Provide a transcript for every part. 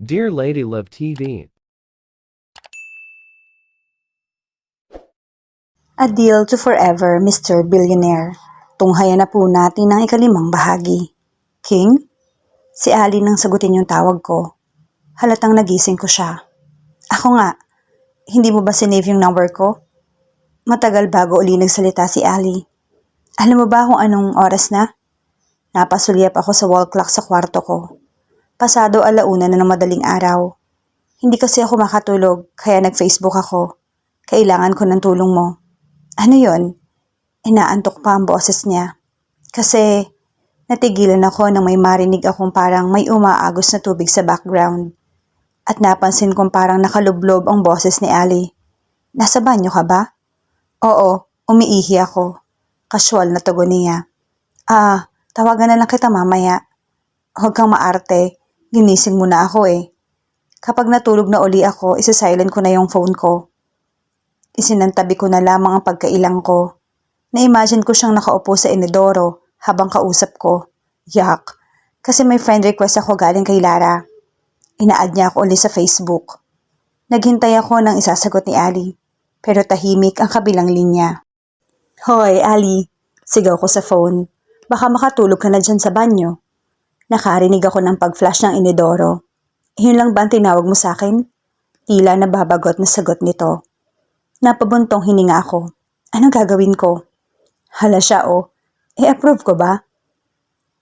Dear Lady Love TV, A Deal to Forever, Mr. Billionaire. Tunghayan na po natin ang ikalimang bahagi. King? Si Ali nang sagutin yung tawag ko. Halatang nagising ko siya. Ako nga, hindi mo ba sinave yung number ko? Matagal bago uli nagsalita si Ali. Alam mo ba kung anong oras na? Napasulyap ako sa wall clock sa kwarto ko. Pasado 1:00 na ng madaling araw. Hindi kasi ako makatulog kaya nag-Facebook ako. Kailangan ko ng tulong mo. Ano yon? Inaantok pa ang boses niya. Kasi natigilan ako nang may marinig akong parang may umaagos na tubig sa background. At napansin kong parang nakalublob ang boses ni Ali. Nasa banyo ka ba? Oo, umiihi ako. Casual na tugon niya. Tawagan na lang kita mamaya. Huwag kang maarte. Ginising mo na ako eh. Kapag natulog na uli ako, isa-silent ko na yung phone ko. Isinantabi ko na lamang ang pagkailang ko. Na-imagine ko siyang nakaupo sa inodoro habang kausap ko. Yak, kasi may friend request ako galing kay Lara. Ina-add niya ako ulit sa Facebook. Naghintay ako ng isasagot ni Ali, pero tahimik ang kabilang linya. Hoy, Ali, sigaw ko sa phone. Baka makatulog ka na dyan sa banyo. Nakarinig ako ng pag-flash ng inodoro. Yun lang ba ang tinawag mo sa akin? Tila nababagot na sagot nito. Napabuntong hininga ako. Anong gagawin ko? Hala siya oh. I-approve ko ba?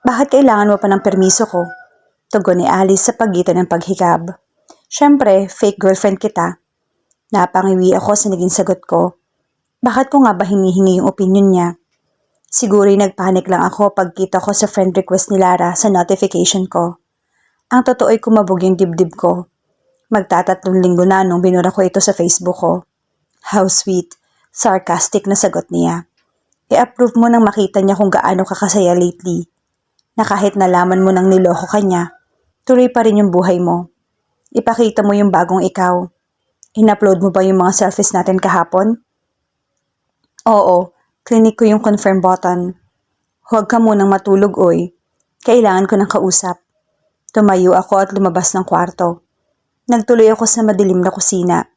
Bakit kailangan mo pa ng permiso ko? Tugon ni Alice sa pagitan ng paghikab. Siyempre, fake girlfriend kita. Napangiwi ako sa naging sagot ko. Bakit ko nga ba hinihingi yung opinion niya? Siguro'y nagpanik lang ako pagkita ko sa friend request ni Lara sa notification ko. Ang totoo'y kumabog yung dibdib ko. Magtatatlong linggo na nung binura ko ito sa Facebook ko. How sweet, sarcastic na sagot niya. I-approve mo nang makita niya kung gaano ka kasaya lately. Na kahit nalaman mo nang niloko ka niya, tuloy pa rin yung buhay mo. Ipakita mo yung bagong ikaw. In-upload mo ba yung mga selfies natin kahapon? Oo, clinic ko yung confirm button. Huwag ka munang matulog oy. Kailangan ko ng kausap. Tumayo ako at lumabas ng kwarto. Nagtuloy ako sa madilim na kusina.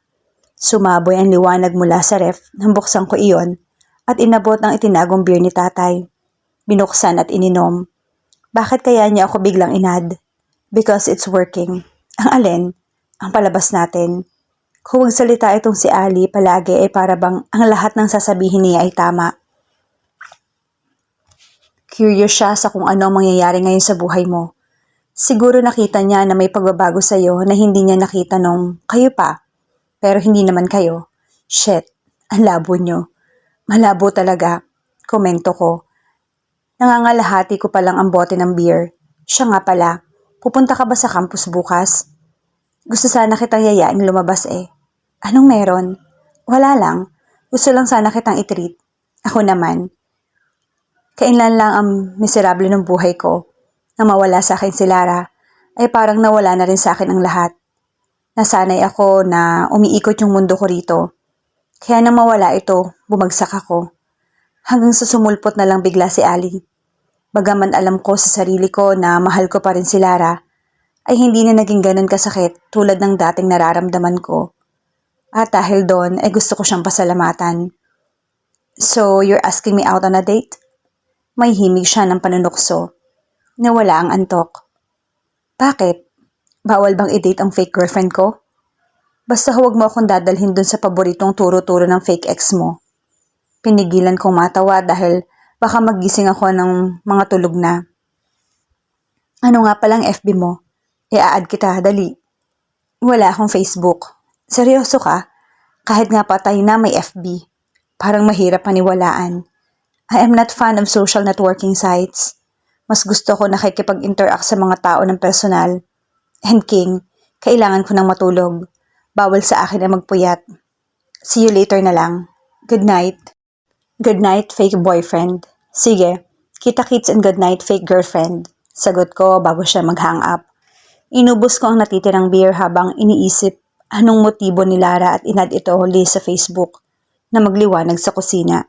Sumaboy ang liwanag mula sa ref nang buksan ko iyon at inabot ang itinagong beer ni tatay. Binuksan at ininom. Bakit kaya niya ako biglang inad? Because it's working. Ang alin? Ang palabas natin. Kung magsalita itong si Ali palagi ay para bang ang lahat ng sasabihin niya ay tama. Curious siya sa kung ano ang mangyayari ngayon sa buhay mo. Siguro nakita niya na may pagbabago sa'yo na hindi niya nakita nung kayo pa. Pero hindi naman kayo. Shit, ang labo niyo. Malabo talaga. Komento ko. Nangangalahati ko palang ang bote ng beer. Siya nga pala, pupunta ka ba sa campus bukas? Gusto sana kitang yayain lumabas eh. Anong meron? Wala lang. Gusto lang sana kitang i-treat. Ako naman. Kailan lang ang miserable ng buhay ko. Nang mawala sa akin si Lara, ay parang nawala na rin sa akin ang lahat. Nasanay ako na umiikot yung mundo ko rito. Kaya nang mawala ito, bumagsak ako. Hanggang sa sumulpot na lang bigla si Ali. Bagaman alam ko sa sarili ko na mahal ko pa rin si Lara, ay hindi na naging ganun kasakit tulad ng dating nararamdaman ko. At dahil doon ay gusto ko siyang pasalamatan. So, you're asking me out on a date? May himig siya ng panunukso. Nawala ang antok. Bakit? Bawal bang i-date ang fake girlfriend ko? Basta huwag mo akong dadalhin dun sa paboritong turo-turo ng fake ex mo. Pinigilan kong matawa dahil baka magising ako ng mga tulog na. Ano nga palang FB mo? I-a-add kita, dali. Wala akong Facebook. Seryoso ka? Kahit nga patay na may FB. Parang mahirap paniwalaan. I am not fan of social networking sites. Mas gusto ko nakikipag-interact sa mga tao ng personal. And King, kailangan ko ng matulog. Bawal sa akin na magpuyat. See you later na lang. Good night. Good night, fake boyfriend. Sige, kita-kits and good night, fake girlfriend. Sagot ko bago siya mag-hang up. Inubos ko ang natitirang beer habang iniisip anong motibo ni Lara at inad ito huli sa Facebook na magliwanag sa kusina.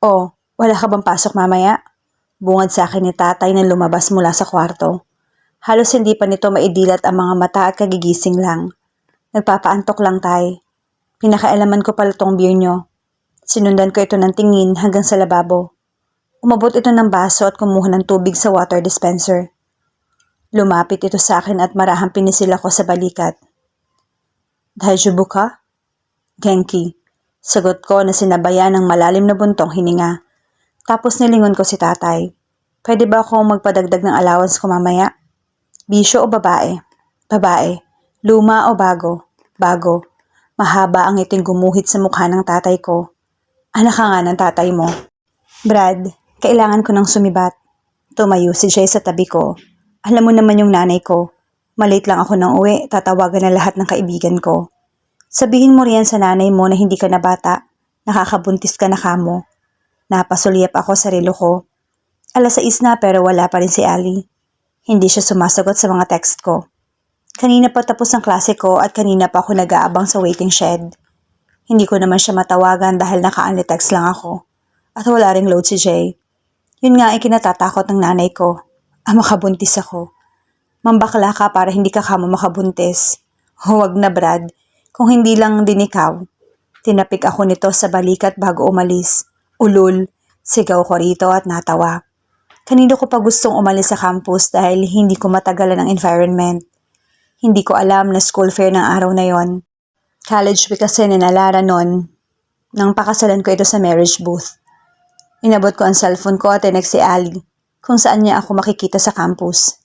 Oh, wala ka bang pasok mamaya? Bungad sa akin ni tatay na lumabas mula sa kwarto. Halos hindi pa nito maidilat ang mga mata at kagigising lang. Nagpapaantok lang, tay. Pinakailaman ko pala tong beer nyo. Sinundan ko ito ng tingin hanggang sa lababo. Umabot ito ng baso at kumuha ng tubig sa water dispenser. Lumapit ito sa akin at marahang pinisil ako sa balikat. Daijoubu ka? Genki. Sagot ko na sinabayan ng malalim na buntong hininga. Tapos nilingon ko si tatay. Pwede ba akong magpadagdag ng allowance ko mamaya? Bisyo o babae? Babae. Luma o bago? Bago. Mahaba ang iting gumuhit sa mukha ng tatay ko. Anak ka nga ng tatay mo. Brad, kailangan ko ng sumibat. Tumayo si Jay sa tabi ko. Alam mo naman yung nanay ko. Malate lang ako ng uwi, tatawagan na lahat ng kaibigan ko. Sabihin mo riyan sa nanay mo na hindi ka na bata. Nakakabuntis ka na kamo. Napasulyap ako sa relo ko. 6:00 na pero wala pa rin si Ali. Hindi siya sumasagot sa mga text ko. Kanina pa tapos ang klase ko at kanina pa ako nag-aabang sa waiting shed. Hindi ko naman siya matawagan dahil naka-only text lang ako. At wala ring load si Jay. Yun nga ay kinatatakot ng nanay ko. Makabuntis ako. Mambakla ka para hindi ka kamo makabuntis. Huwag na Brad, kung hindi lang din ikaw. Tinapik ako nito sa balikat bago umalis. Ulul, sigaw ko rito at natawa. Kanino ko pa gustong umalis sa campus dahil hindi ko matagalan ang environment. Hindi ko alam na school fair ng araw na yon. College week kasi ninalara nun nang pakasalan ko ito sa marriage booth. Inabot ko ang cellphone ko at tinext si Ali kung saan niya ako makikita sa campus.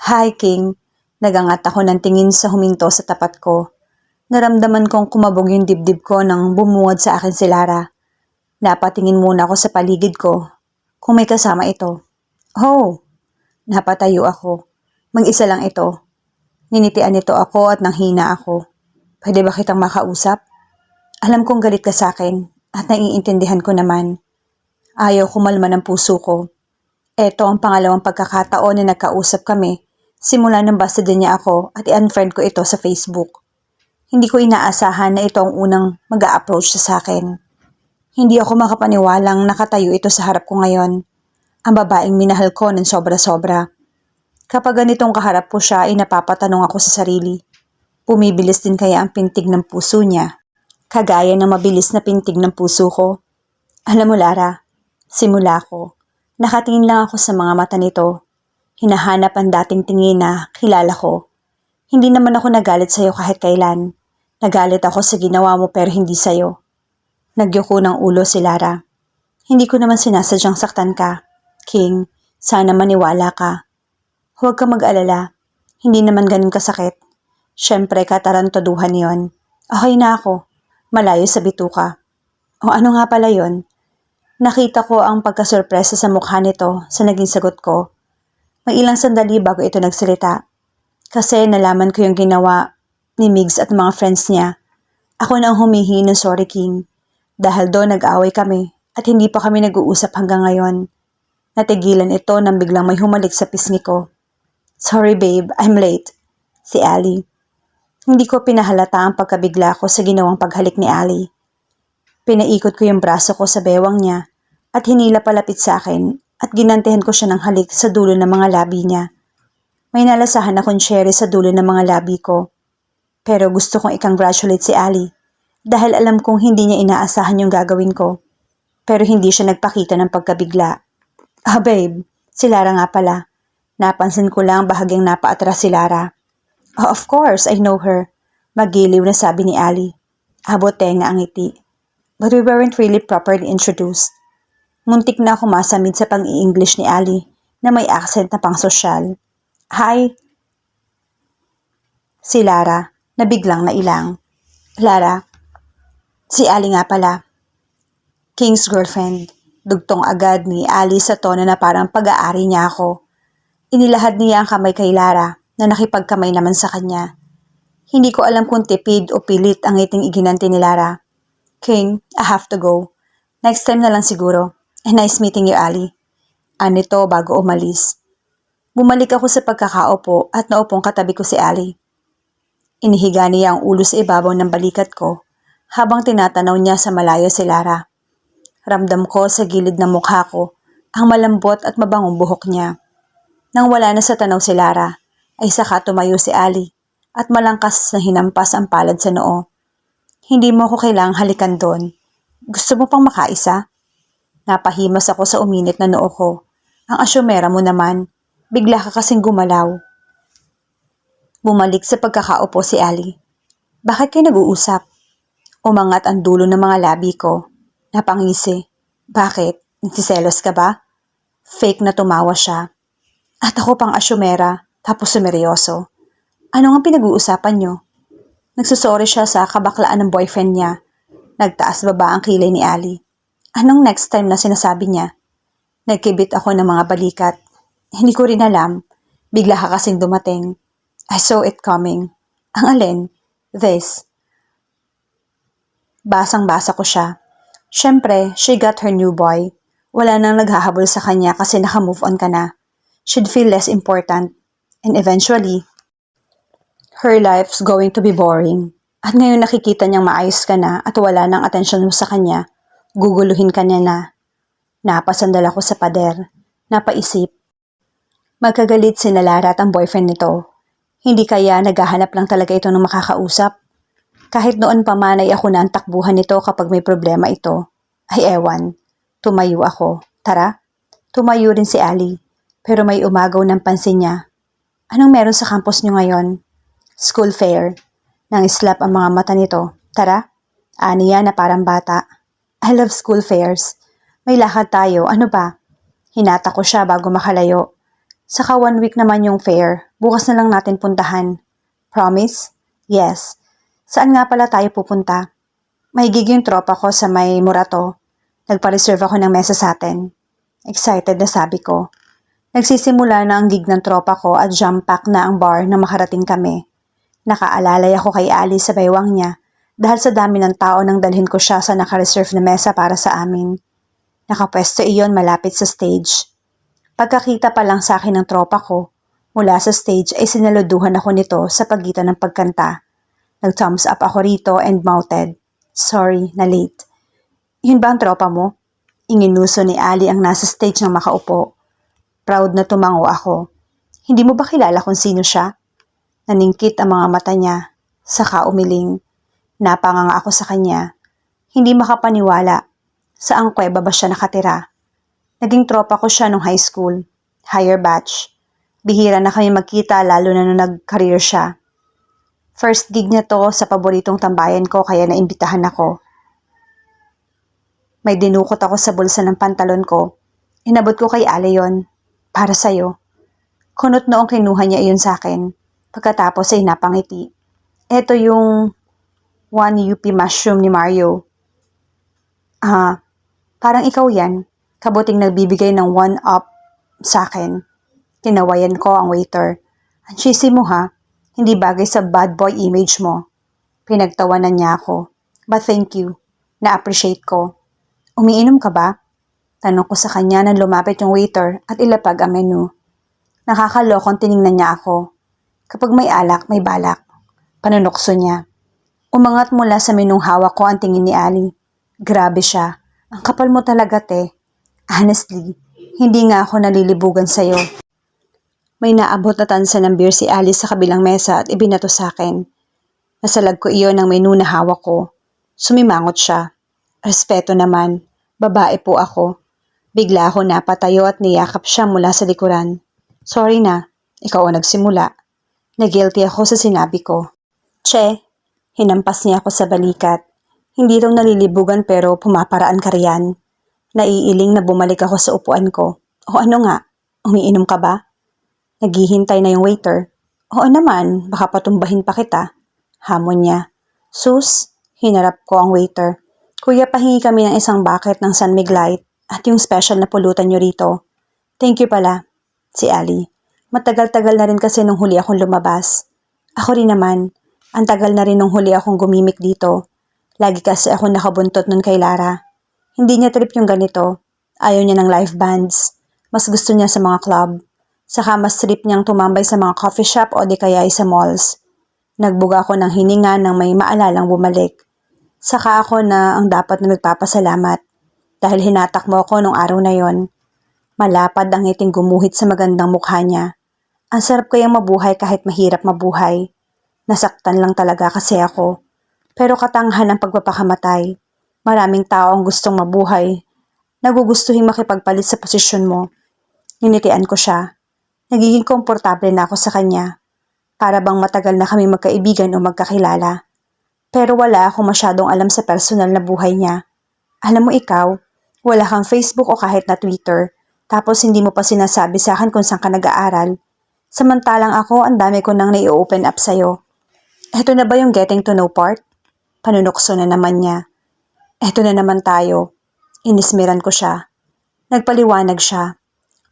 Hi King, nagangat ako ng tingin sa huminto sa tapat ko. Naramdaman kong kumabog yung dibdib ko nang bumungad sa akin si Lara. Napatingin muna ako sa paligid ko kung may kasama ito. Oh! Napatayo ako. Mag-isa lang ito. Ninitian nito ako at nanghina ako. Pwede ba kitang makausap? Alam kong galit ka sa akin at naiintindihan ko naman. Ayaw kumalma ng puso ko. Ito ang pangalawang pagkakataon na nagkausap kami simula nang basta din niya ako at i-unfriend ko ito sa Facebook. Hindi ko inaasahan na ito ang unang mag-a-approach sa akin. Hindi ako makapaniwalang nakatayo ito sa harap ko ngayon. Ang babaeng minahal ko ng sobra-sobra. Kapag ganitong kaharap ko siya ay napapatanong ako sa sarili. Bumibilis din kaya ang pintig ng puso niya? Kagaya ng mabilis na pintig ng puso ko? Alam mo Lara, simula ko, nakatingin lang ako sa mga mata nito. Hinahanap ang dating tingin na kilala ko. Hindi naman ako nagalit sa'yo kahit kailan. Nagalit ako sa ginawa mo pero hindi sa'yo. Nagyuko ng ulo si Lara. Hindi ko naman sinasadyang saktan ka. King, sana maniwala ka. Huwag ka mag-alala. Hindi naman ganun kasakit. Siyempre katarantaduhan yon. Okay na ako. Malayo sa bituka. O ano nga pala yon? Nakita ko ang pagkasurpresa sa mukha nito sa naging sagot ko. May ilang sandali bago ito nagsalita. Kasi nalaman ko yung ginawa ni Migs at mga friends niya. Ako na ang humihingi ng sorry King. Dahil doon nag-away kami at hindi pa kami nag-uusap hanggang ngayon. Natigilan ito nang biglang may humalik sa pisngi ko. Sorry babe, I'm late. Si Ali. Hindi ko pinahalata ang pagkabigla ko sa ginawang paghalik ni Ali. Pinaikot ko yung braso ko sa bewang niya at hinila palapit sa akin at ginantihan ko siya ng halik sa dulo ng mga labi niya. May nalasahan akong cherry sa dulo ng mga labi ko. Pero gusto kong i-congratulate si Ali dahil alam kong hindi niya inaasahan yung gagawin ko. Pero hindi siya nagpakita ng pagkabigla. Babe, si Lara nga pala. Napansin ko lang bahagyang napaatras si Lara. Oh, of course, I know her. Magiliw na sabi ni Ali. Abot tenga ang ngiti. But we weren't really properly introduced. Muntik na ako masamid sa pang-i-English ni Ali na may accent na pang-sosyal. Hi. Si Lara na biglang nailang. Lara, si Ali nga pala. King's girlfriend. Dugtong agad ni Ali sa tono na parang pag-aari niya ako. Inilahad niya ang kamay kay Lara na nakipagkamay naman sa kanya. Hindi ko alam kung tipid o pilit ang ngiting iginanti ni Lara. King, I have to go. Next time na lang siguro. And nice meeting you, Ali. Anito bago umalis. Bumalik ako sa pagkakaupo at naupong katabi ko si Ali. Inihiga niya ang ulo sa ibabaw ng balikat ko habang tinatanaw niya sa malayo si Lara. Ramdam ko sa gilid ng mukha ko ang malambot at mabangong buhok niya. Nang wala na sa tanaw si Lara, ay saka tumayo si Ali at malangkas na hinampas ang palad sa noo. Hindi mo ako kailangang halikan doon. Gusto mo pang makaisa? Napahimas ako sa uminit na noo ko. Ang asyomera mo naman, bigla ka kasing gumalaw. Bumalik sa pagkakaupo si Ali. Bakit kayo nag-uusap? Umangat ang dulo ng mga labi ko. Napangisi. Bakit? Nagsiselos ka ba? Fake na tumawa siya. At ako pang asyomera, tapos sumeryoso. Ano nga pinag-uusapan nyo? Nagsusorry siya sa kabaklaan ng boyfriend niya. Nagtaas baba ang kilay ni Ali. Anong next time na sinasabi niya? Nagkibit ako ng mga balikat. Hindi ko rin alam. Bigla ka kasing dumating. I saw it coming. Ang alin? This. Basang-basa ko siya. Siyempre, she got her new boy. Wala nang naghahabol sa kanya kasi naka-move on ka na. She'd feel less important. And eventually, her life's going to be boring. At ngayon nakikita niyang maayos ka na at wala nang atensyon mo sa kanya, guguluhin ka niya na. Napasandal ako sa pader. Napaisip. Magkagalit si Lara at ang boyfriend nito. Hindi kaya naghahanap lang talaga ito ng makakausap. Kahit noon pa man ay ako na ang takbuhan nito kapag may problema ito. Ay ewan. Tumayo ako. Tara. Tumayo rin si Ali. Pero may umagaw ng pansin niya. Anong meron sa campus niyo ngayon? School fair. Nang islap ang mga mata nito. Tara. Aniya na parang bata. I love school fairs. May lakad tayo. Ano ba? Hinata ko siya bago makalayo. Saka 1 week naman yung fair. Bukas na lang natin puntahan. Promise? Yes. Saan nga pala tayo pupunta? May gig yung tropa ko sa may Murato. Nagpa-reserve ako ng mesa sa atin. Excited na sabi ko. Nagsisimula na ang gig ng tropa ko at jam-pack na ang bar na makarating kami. Nakaalalay ako kay Ali sa baywang niya dahil sa dami ng tao nang dalhin ko siya sa naka-reserve na mesa para sa amin. Nakapwesto iyon malapit sa stage. Pagkakita pa lang sa akin ng tropa ko, mula sa stage ay sinaluduhan ako nito sa pagitan ng pagkanta. Nag-thumbs up ako rito and mouthed. Sorry, na late. Yun ba ang tropa mo? Inginuso ni Ali ang nasa stage ng makaupo. Proud na tumango ako. Hindi mo ba kilala kung sino siya? Naningkit ang mga mata niya. Saka umiling. Napanganga ako sa kanya. Hindi makapaniwala. Saang kuweba ba siya nakatira? Naging tropa ko siya nung high school. Higher batch. Bihira na kami magkita lalo na nung nag-career siya. First gig niya to sa paboritong tambayan ko kaya naimbitahan ako. May dinukot ako sa bulsa ng pantalon ko. Inabot ko kay Ale yon. Para sa'yo. Kunot noong kinuha niya iyon sa akin. Pagkatapos ay napangiti. Ito yung 1 UP mushroom ni Mario. Parang ikaw yan. Kabuting nagbibigay ng 1-up sa akin. Tinawayan ko ang waiter. Ang cheesy mo ha. Hindi bagay sa bad boy image mo. Pinagtawanan niya ako. But thank you. Na-appreciate ko. Umiinom ka ba? Tanong ko sa kanya nang lumapit yung waiter at ilapag ang menu. Nakakalokong tiningnan niya ako. Kapag may alak, may balak. Panunokso niya. Umangat mula sa menung hawak ko ang tingin ni Ali. Grabe siya. Ang kapal mo talaga, te. Honestly, hindi nga ako nalilibugan sa'yo. May naabot na tansa ng beer si Ali sa kabilang mesa at ibinato sa akin. Nasalag ko iyon ng menu na hawak ko. Sumimangot siya. Respeto naman. Babae po ako. Bigla ako napatayo at niyakap siya mula sa likuran. Sorry na. Ikaw ang nagsimula. Nagilty ako sa sinabi ko. Che, hinampas niya ako sa balikat. Hindi raw nalilibugan pero pumaparaan ka riyan. Naiiling na bumalik ako sa upuan ko. O ano nga? Umiinom ka ba? Naghihintay na yung waiter. Oo naman, baka patumbahin pa kita. Hamon niya. Sus, hinarap ko ang waiter. Kuya, pahingi kami ng isang bucket ng San Mig Light at yung special na pulutan nyo rito. Thank you pala. Si Ali. Matagal-tagal na rin kasi nung huli akong lumabas. Ako rin naman. Ang tagal na rin nung huli akong gumimik dito. Lagi kasi ako nakabuntot nun kay Lara. Hindi niya trip yung ganito. Ayaw niya ng live bands. Mas gusto niya sa mga club. Saka mas trip niyang tumambay sa mga coffee shop o di kaya sa malls. Nagbuga ako ng hininga nang may maalalang bumalik. Saka ako na ang dapat na nagpapasalamat. Dahil hinatak mo ako nung araw na yon. Malapad ang ngiting gumuhit sa magandang mukha niya. Ang sarap kayang mabuhay kahit mahirap mabuhay. Nasaktan lang talaga kasi ako. Pero katanghan ng pagpapakamatay. Maraming tao ang gustong mabuhay. Nagugustuhin makipagpalit sa posisyon mo. Ninitian ko siya. Nagiging komportable na ako sa kanya. Para bang matagal na kami magkaibigan o magkakilala. Pero wala akong masyadong alam sa personal na buhay niya. Alam mo ikaw, wala kang Facebook o kahit na Twitter. Tapos hindi mo pa sinasabi sa akin kung saan ka nag-aaral. Samantalang ako, ang dami ko nang nai-open up sa'yo. Eto na ba yung getting to know part? Panunukso na naman niya. Eto na naman tayo. Inismiran ko siya. Nagpaliwanag siya.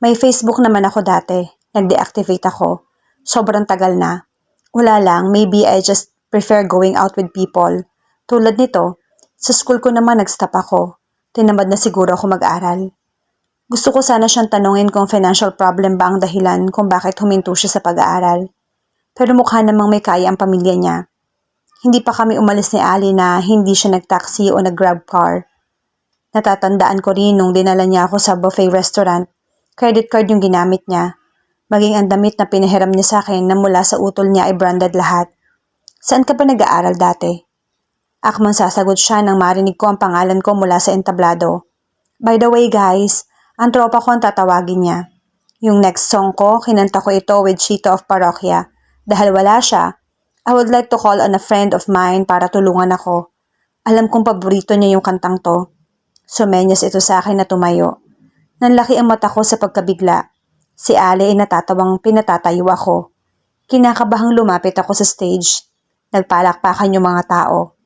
May Facebook naman ako dati. Nag-deactivate ako. Sobrang tagal na. Wala lang, maybe I just prefer going out with people. Tulad nito, sa school ko naman nag-stop ako. Tinamad na siguro ako mag-aral. Gusto ko sana siyang tanungin kung financial problem ba ang dahilan kung bakit huminto siya sa pag-aaral. Pero mukha namang may kaya ang pamilya niya. Hindi pa kami umalis ni Ali na hindi siya nag-taxi o nag-grab car. Natatandaan ko rin nung dinala niya ako sa buffet restaurant, credit card yung ginamit niya. Maging ang damit na pinahiram niya sa akin na mula sa utol niya ay branded lahat. Saan ka ba nag-aaral dati? Akmang sasagot siya nang marinig ko ang pangalan ko mula sa entablado. By the way guys, ang tropa ko ang tatawagin niya. Yung next song ko, kinanta ko ito with Chito of Parokya. Dahil wala siya, I would like to call on a friend of mine para tulungan ako. Alam kong paborito niya yung kantang to. Sumenyas ito sa akin na tumayo. Nanlaki ang mata ko sa pagkabigla. Si Ali ay natatawang pinatatayo ako. Kinakabahang lumapit ako sa stage. Nagpalakpakan yung mga tao.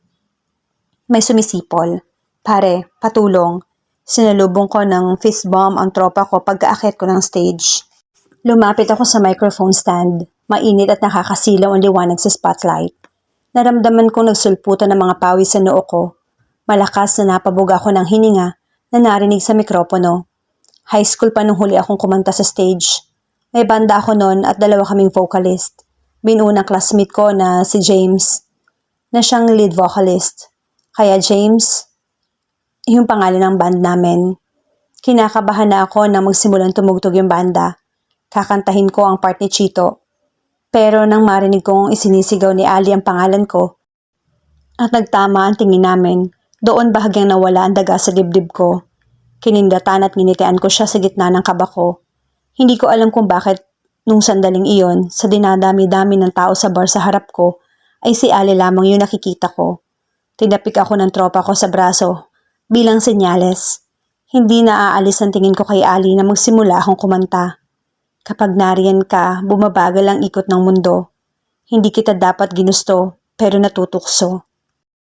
May sumisipol. Pare, patulong. Sinalubong ko ng fist bomb ang tropa ko pagkaakyat ko ng stage. Lumapit ako sa microphone stand. Mainit at nakakasilaw ang liwanag sa spotlight. Naramdaman kong nagsulputan ng mga pawis sa noo ko. Malakas na napabuga ako ng hininga na narinig sa mikropono. High school pa nung huli akong kumanta sa stage. May banda ako noon at dalawa kaming vocalist. Binunang classmate ko na si James, na siyang lead vocalist. Kaya James, yung pangalan ng band namin. Kinakabahan na ako na magsimulang tumugtog yung banda. Kakantahin ko ang part ni Chito. Pero nang marinig kong isinisigaw ni Ali ang pangalan ko, at nagtama ang tingin namin, doon bahagyang nawala ang daga sa dibdib ko. Kinindatan at nginitian ko siya sa gitna ng kaba ko. Hindi ko alam kung bakit nung sandaling iyon, sa dinadami-dami ng tao sa bar sa harap ko, ay si Ali lamang yung nakikita ko. Tinapik ako ng tropa ko sa braso, bilang senyales. Hindi na aalis ang tingin ko kay Ali na magsimula akong kumanta. Kapag nariyan ka, bumabagal ang ikot ng mundo. Hindi kita dapat ginusto, pero natutukso.